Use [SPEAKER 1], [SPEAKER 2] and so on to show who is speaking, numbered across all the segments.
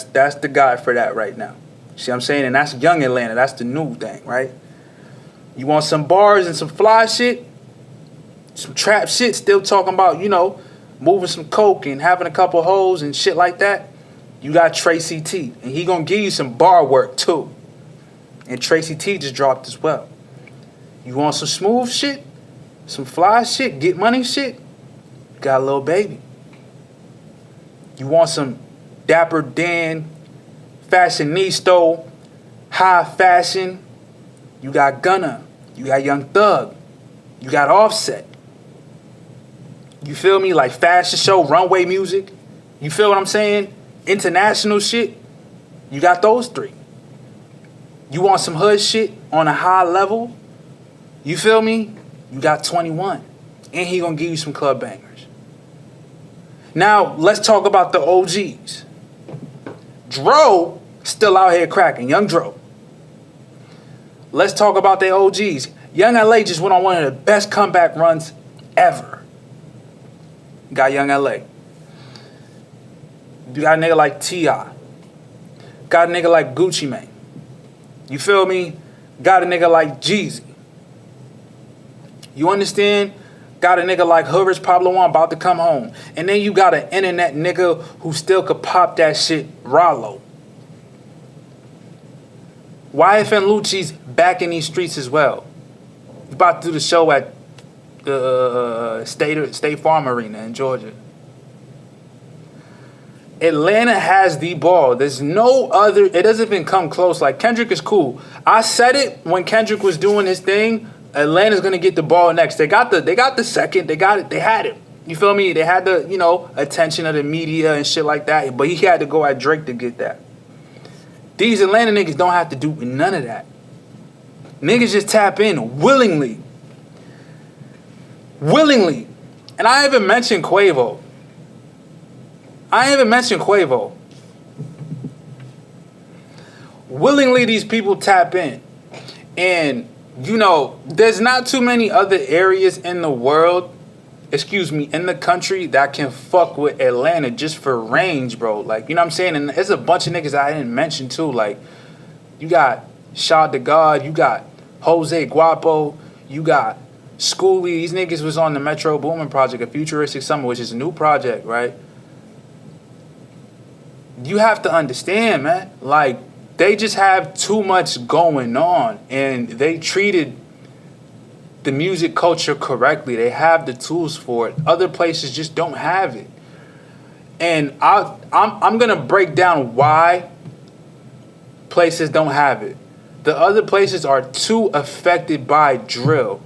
[SPEAKER 1] That's the guy for that right now. See what I'm saying? And that's young Atlanta. That's the new thing, right? You want some bars and some fly shit, some trap shit, still talking about, moving some coke and having a couple hoes and shit like that. You got Tracy T, and he gonna give you some bar work too. And Tracy T just dropped as well. You want some smooth shit, some fly shit, get money shit? Got a Lil Baby. You want some Dapper Dan, fashionista, high fashion? You got Gunna. You got Young Thug. You got Offset. You feel me? Like fashion show, runway music. You feel what I'm saying? International shit. You got those three. You want some hood shit on a high level? You feel me? You got 21. And he gonna give you some club bangers. Now, let's talk about the OGs. Dro still out here cracking. Young Dro. Let's talk about the OGs. Young LA just went on one of the best comeback runs ever. Got Young LA. You got a nigga like T.I. Got a nigga like Gucci Mane. You feel me? Got a nigga like Jeezy. You understand? Got a nigga like Hoodrich Pablo One about to come home. And then you got an internet nigga who still could pop that shit, Rollo. YF and Lucci's back in these streets as well. He's about to do the show at the State Farm Arena in Georgia. Atlanta has the ball. There's no other. It doesn't even come close. Like, Kendrick is cool. I said it when Kendrick was doing his thing. Atlanta's gonna get the ball next. They got the second. They got it. They had it. You feel me? They had the attention of the media and shit like that. But he had to go at Drake to get that. These Atlanta niggas don't have to do none of that. Niggas just tap in willingly. Willingly. And I haven't mentioned Quavo. Willingly, these people tap in. And, there's not too many other areas in the world, in the country that can fuck with Atlanta just for range, bro. Like, you know what I'm saying? And there's a bunch of niggas that I didn't mention, too. Like, you got Shad the God, you got Jose Guapo, you got Schoolie. These niggas was on the Metro Boomin project, A Futuristic Summer, which is a new project, right? You have to understand, man. Like, they just have too much going on, and they treated the music culture correctly. They have the tools for it. Other places just don't have it. And I'm gonna break down why places don't have it. The other places are too affected by drill.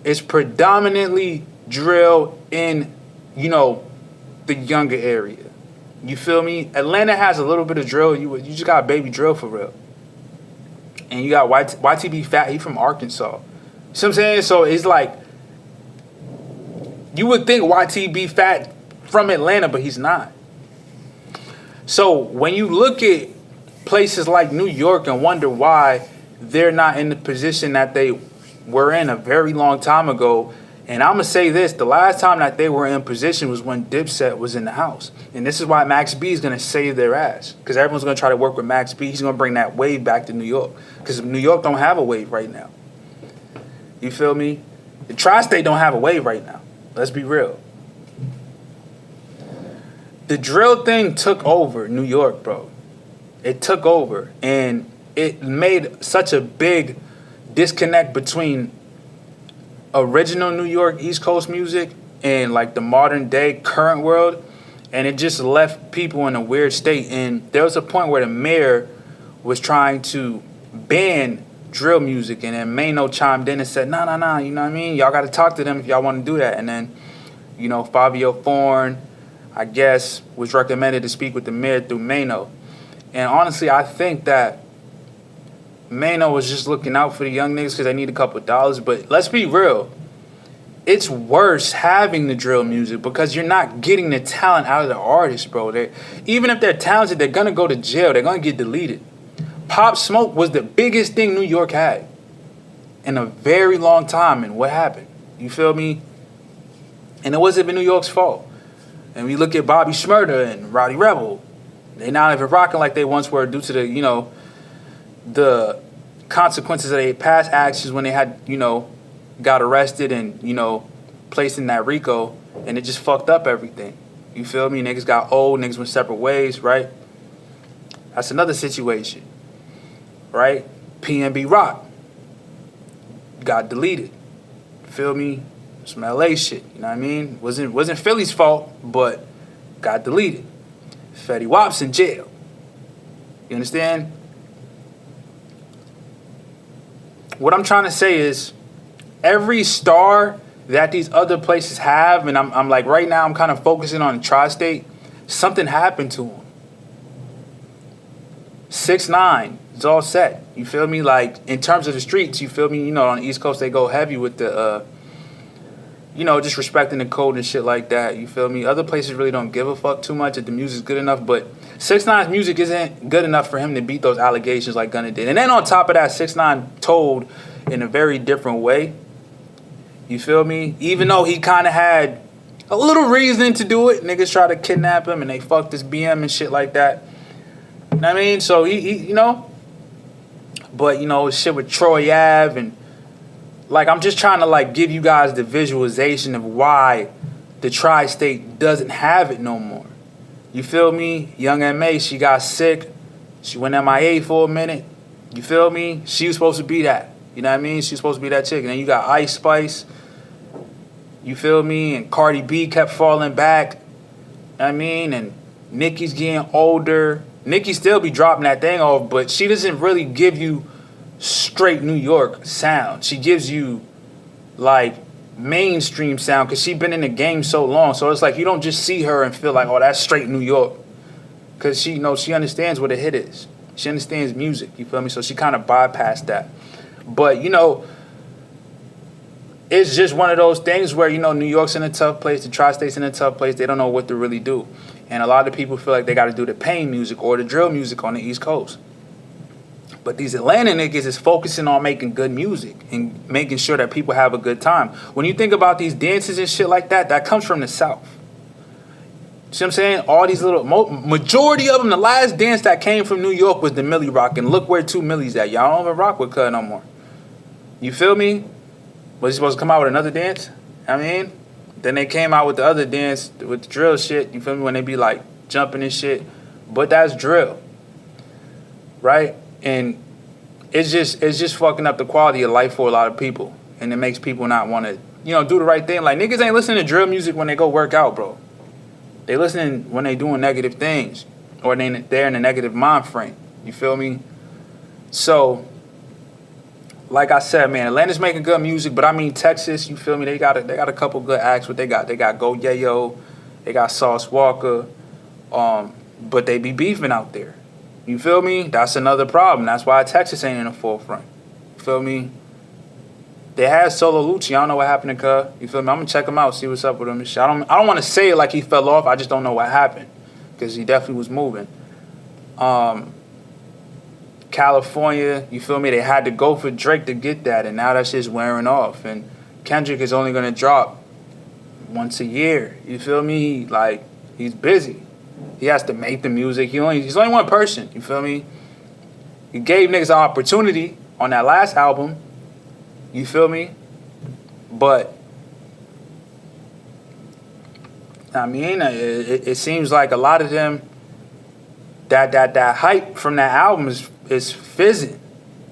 [SPEAKER 1] It's predominantly drill in, the younger area. You feel me? Atlanta has a little bit of drill. You just got baby drill for real. And you got YTB Fat. He from Arkansas. You see what I'm saying? So it's like, you would think YTB Fat from Atlanta, but he's not. So when you look at places like New York and wonder why they're not in the position that they were in a very long time ago, and I'm going to say this, the last time that they were in position was when Dipset was in the house. And this is why Max B is going to save their ass. Because everyone's going to try to work with Max B. He's going to bring that wave back to New York. Because New York don't have a wave right now. You feel me? The Tri-State don't have a wave right now. Let's be real. The drill thing took over New York, bro. It took over. And it made such a big disconnect between original New York East Coast music and like the modern day current world, and it just left people in a weird state. And there was a point where the mayor was trying to ban drill music, and then Mano chimed in and said, nah, you know what I mean? Y'all got to talk to them if y'all want to do that. And then, Fabio Foreign, I guess, was recommended to speak with the mayor through Mano. And honestly, I think that Mano was just looking out for the young niggas because they need a couple of dollars. But let's be real. It's worse having the drill music because you're not getting the talent out of the artists, bro. Even if they're talented, they're going to go to jail. They're going to get deleted. Pop Smoke was the biggest thing New York had in a very long time. And what happened? You feel me? And it wasn't even New York's fault. And we look at Bobby Shmurda and Roddy Rebel. They not even rocking like they once were due to the, the consequences of their past actions when they had, got arrested and, placed in that RICO, and it just fucked up everything. You feel me? Niggas got old, niggas went separate ways, right? That's another situation, right? PNB Rock got deleted. Feel me? Some LA shit, you know what I mean? Wasn't Philly's fault, but got deleted. Fetty Wap's in jail. You understand? What I'm trying to say is every star that these other places have, and I'm like right now I'm kind of focusing on the tri-state, something happened to them. 6ix9ine, it's all set. You feel me? Like in terms of the streets, you feel me? On the East Coast they go heavy with the just respecting the code and shit like that. You feel me? Other places really don't give a fuck too much if the music's good enough, but 6ix9ine's music isn't good enough for him to beat those allegations like Gunna did. And then on top of that, 6ix9ine told in a very different way. You feel me? Even though he kind of had a little reason to do it, niggas tried to kidnap him and they fucked his BM and shit like that. You know what I mean? So he but shit with Troy Ave and like I'm just trying to like give you guys the visualization of why the tri-state doesn't have it no more. You feel me? Young M.A., she got sick. She went MIA for a minute. You feel me? She was supposed to be that. You know what I mean? She was supposed to be that chick. And then you got Ice Spice. You feel me? And Cardi B kept falling back. You know what I mean? And Nicki's getting older. Nicki still be dropping that thing off, but she doesn't really give you straight New York sound. She gives you like mainstream sound because she been in the game so long. So it's like you don't just see her and feel like, oh, that's straight New York. Because she she understands what a hit is. She understands music, you feel me? So she kind of bypassed that. But, it's just one of those things where, New York's in a tough place, the tri-state's in a tough place. They don't know what to really do. And a lot of people feel like they got to do the pain music or the drill music on the East Coast. But these Atlanta niggas is focusing on making good music and making sure that people have a good time. When you think about these dances and shit like that, that comes from the South. See what I'm saying? All these little, majority of them, the last dance that came from New York was the Millie Rock. And look where 2 Millies at. Y'all don't even rock with Cud no more. You feel me? Was he supposed to come out with another dance? I mean, then they came out with the other dance with the drill shit. You feel me? When they be like jumping and shit. But that's drill. Right? And it's just fucking up the quality of life for a lot of people. And it makes people not want to, do the right thing. Like, niggas ain't listening to drill music when they go work out, bro. They listening when they doing negative things. Or they're in a negative mind frame. You feel me? So, like I said, man, Atlanta's making good music, but I mean Texas, you feel me? They got a couple good acts. What they got? They got Go Yayo, they got Sauce Walker, but they be beefing out there. You feel me? That's another problem. That's why Texas ain't in the forefront. You feel me? They had Solo Lucci. I don't know what happened to Cuz. You feel me? I'm gonna check him out, see what's up with him and shit. I don't want to say it like he fell off. I just don't know what happened because he definitely was moving. California, you feel me? They had to go for Drake to get that, and now that shit's wearing off. And Kendrick is only gonna drop once a year. You feel me? Like, he's busy. He has to make the music. He's only one person. You feel me? He gave niggas an opportunity on that last album. You feel me? But I mean, it seems like a lot of them that hype from that album is fizzing.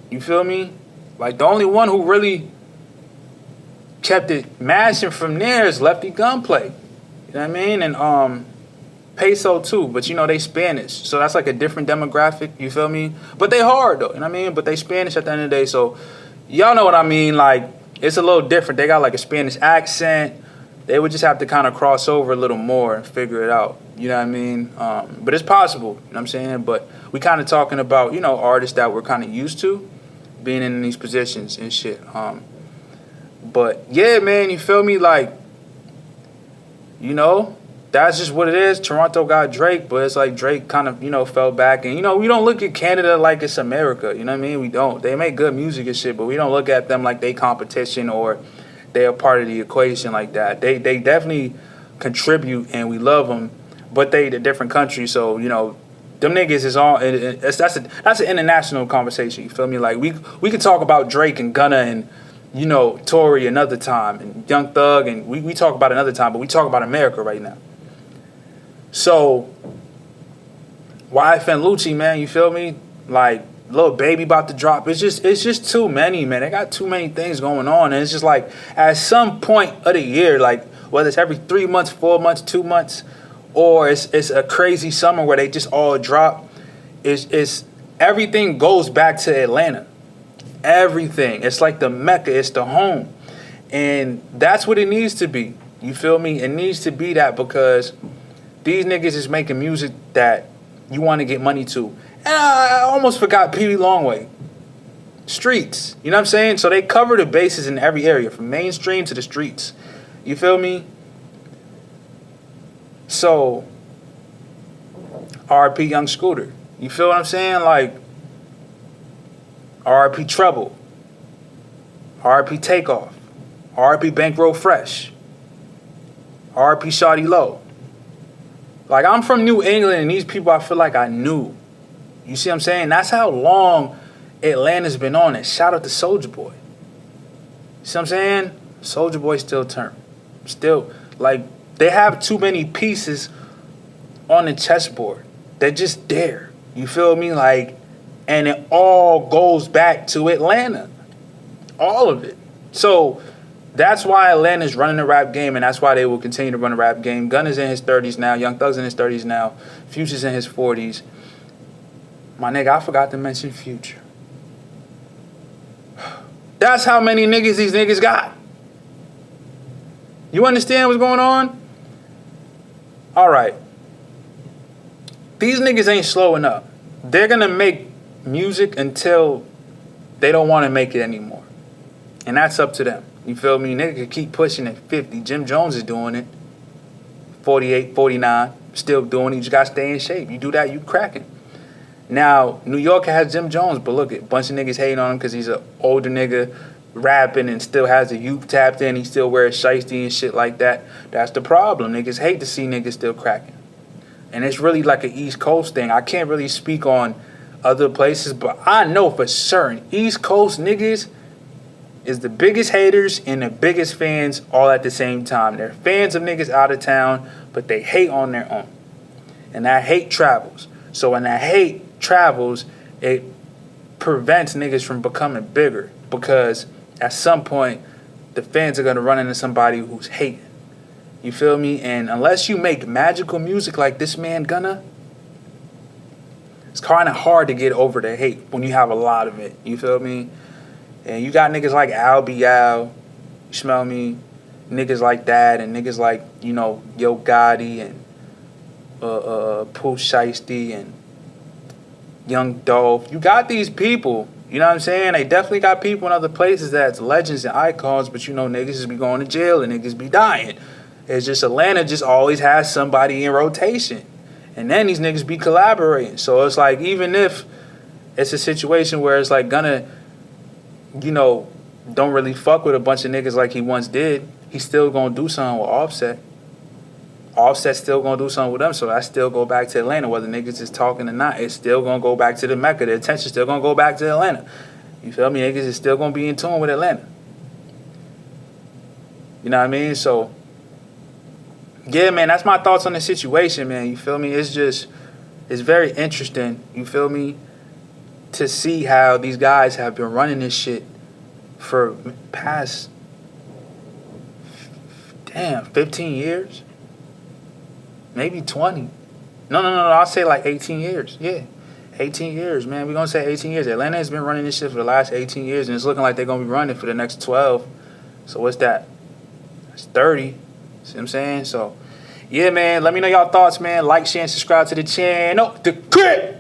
[SPEAKER 1] You feel me? Like the only one who really kept it mashing from there is Lefty Gunplay. You know what I mean? And Peso too, but they Spanish. So that's like a different demographic, you feel me? But they hard though, you know what I mean? But they Spanish at the end of the day, so y'all know what I mean, like it's a little different. They got like a Spanish accent. They would just have to kind of cross over a little more and figure it out. You know what I mean? But it's possible, you know what I'm saying? But we kind of talking about, artists that we're kind of used to being in these positions and shit. But yeah, man, you feel me? Like, that's just what it is. Toronto got Drake, but it's like Drake kind of, fell back. And, we don't look at Canada like it's America. You know what I mean? We don't. They make good music and shit, but we don't look at them like they competition or they're part of the equation like that. They definitely contribute and we love them, but they a different country. So, Them niggas is all. That's an international conversation. You feel me? Like we could talk about Drake and Gunna and Tory another time and Young Thug and we talk about another time, but we talk about America right now. So YF and Lucci, man, you feel me? Like Lil Baby about to drop. It's just too many, man. They got too many things going on, and it's just like at some point of the year, like whether it's every 3 months, 4 months, 2 months, or it's a crazy summer where they just all drop. It's everything goes back to Atlanta. Everything. It's like the mecca. It's the home, and that's what it needs to be. You feel me? It needs to be that because these niggas is making music that you want to get money to. And I almost forgot Pee Wee Longway. Streets. You know what I'm saying? So they cover the bases in every area, from mainstream to the streets. You feel me? So, R.I.P. Young Scooter. You feel what I'm saying? Like, R.I.P. Trouble. R.I.P. Takeoff. R.I.P. Bankroll Fresh. R.I.P. Shawty Low. Like, I'm from New England, and these people I feel like I knew. You see what I'm saying? That's how long Atlanta's been on it. Shout out to Soulja Boy. You see what I'm saying? Soulja Boy still turn. Still, like, they have too many pieces on the chessboard. They're just there. You feel me? Like, and it all goes back to Atlanta. All of it. So that's why Atlanta's running the rap game, and that's why they will continue to run the rap game. Gunna's in his 30s now. Young Thug's in his 30s now. Future's in his 40s. My nigga, I forgot to mention Future. That's how many niggas these niggas got. You understand what's going on? All right. These niggas ain't slowing up. They're going to make music until they don't want to make it anymore. And that's up to them. You feel me? Nigga can keep pushing at 50. Jim Jones is doing it. 48, 49, still doing it. You just got to stay in shape. You do that, you cracking. Now, New York has Jim Jones, but look, a bunch of niggas hating on him because he's an older nigga rapping and still has the youth tapped in. He still wears shiesty and shit like that. That's the problem. Niggas hate to see niggas still cracking. And it's really like an East Coast thing. I can't really speak on other places, but I know for certain East Coast niggas is the biggest haters and the biggest fans all at the same time. They're fans of niggas out of town, but they hate on their own. And that hate travels. So when that hate travels, it prevents niggas from becoming bigger because at some point the fans are going to run into somebody who's hating. You feel me? And unless you make magical music like this man Gunna, it's kind of hard to get over the hate when you have a lot of it. You feel me? And you got niggas like Al B. Al, you smell me? Niggas like that and niggas like, Yo Gotti and Pooh Shiesty and Young Dolph. You got these people, you know what I'm saying? They definitely got people in other places that's legends and icons, but niggas just be going to jail and niggas be dying. It's just Atlanta just always has somebody in rotation. And then these niggas be collaborating. So it's like, even if it's a situation where it's like Gunna, don't really fuck with a bunch of niggas like he once did, he's still gonna do something with Offset. Offset's still gonna do something with them, so I still go back to Atlanta, whether niggas is talking or not. It's still gonna go back to the Mecca. The attention's still gonna go back to Atlanta. You feel me? Niggas is still gonna be in tune with Atlanta. You know what I mean? So, yeah, man, that's my thoughts on the situation, man. You feel me? It's very interesting, you feel me, to see how these guys have been running this shit for past, 15 years? Maybe 20. No, I'll say like 18 years. Yeah, 18 years, man. We're going to say 18 years. Atlanta has been running this shit for the last 18 years, and it's looking like they're going to be running for the next 12. So what's that? That's 30. See what I'm saying? So, yeah, man, let me know y'all thoughts, man. Like, share, and subscribe to the channel. The Crib!